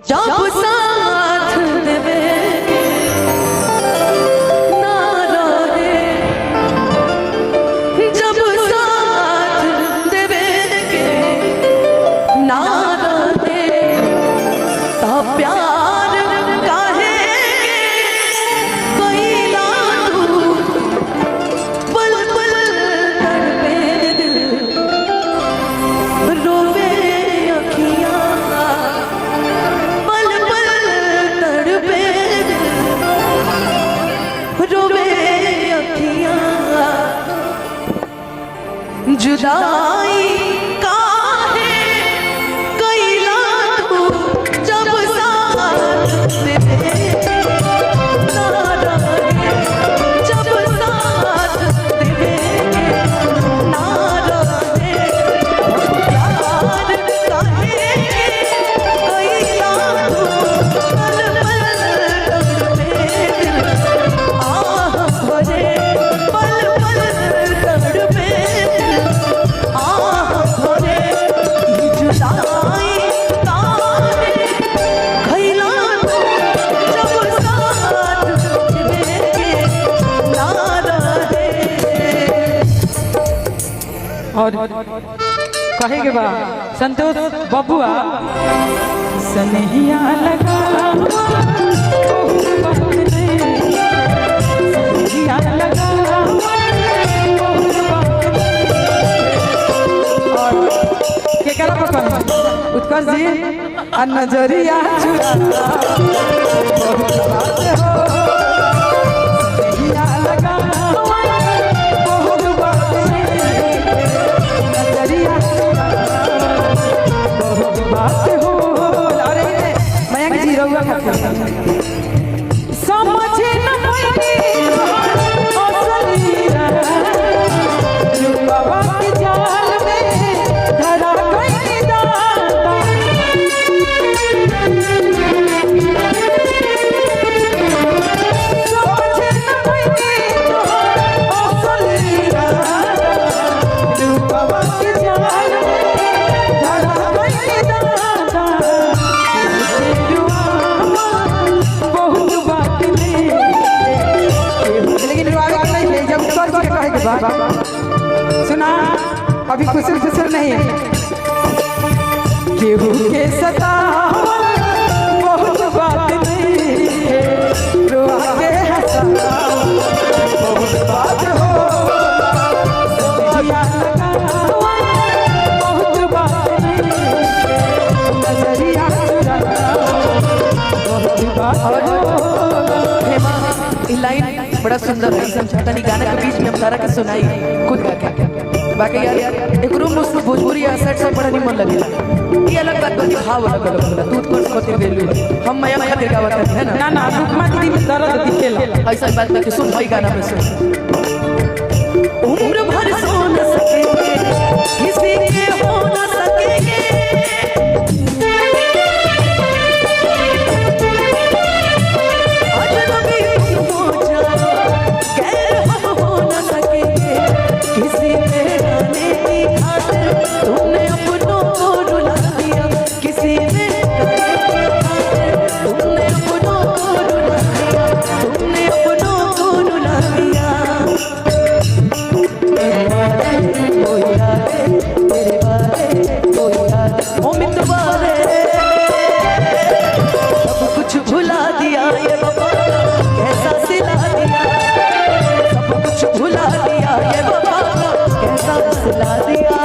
जब साथ देवे ना रहे, जब साथ देवे ना रहे, तब प्यार काहे कइला तू, पल पल तड़पे दिल, रोवे अखियां, जुदाई काहे कइला तू, जब साथ देवे ना रहे, जब साथ देवे ना रहे, प्यार काहे कइला तू, पल पल तड़पे दिल, आह भरे पल पल तड़पे और कहे के बा संतोष बबुआ सनहिया लगा सनहिया लगा और के करा पकड़ उत्कर्ष जी नजरिया चुरा बहुत बात हो सनहिया लगा बहुत बात बात हो। अरे मयंक जी रहुआ खाते समझे न पाई असलिया रूपवा के जाल में धरा गई दाता, समझे न पाई असलिया रूपवा के जाल में सुना अभी खुसर खुसर नहीं है केहू के सतावल बहुत बात नहीं है, रुआ के हंसावल बहुत बात हो, नजरिया लगावल बहुत बात नहीं है, नजरिया चुरावल बहुत बात हो। लाइन बड़ा सुंदर है, समझाता नहीं गाना के बीच में हम सारा के सुनाई खुद गा के। बाकी यार एक रूम मुझको भोजपुरी सेट सब बड़ा निमन लगेला, ये अलग बात बाकी भाव अलग अलग होला, तू उत्कर्ष खातिर गेलू हम माया खातिर गावत है ना ना रुकमा दीदी में दर्द दिखेला, ऐसा बात बाकी सुन भाई गाना में सुन। उम्र भर सो न सकेंगे किसी के हो न सकेंगे, किसी पे आने की खातिर तुमने अपनों को रुला दिया, किसी पे आने की खातिर तुमने अपनों को रुला दिया, तुमने अपनों को रुला दिया। मेरे बारे कोई यादें, मेरे बारे कोई यादें, ओ मितवारे सब कुछ भुला दिया, ये बाबा कैसा सिला दिया, सब कुछ भुला दिया ये बाबा कैसा सिला दिया।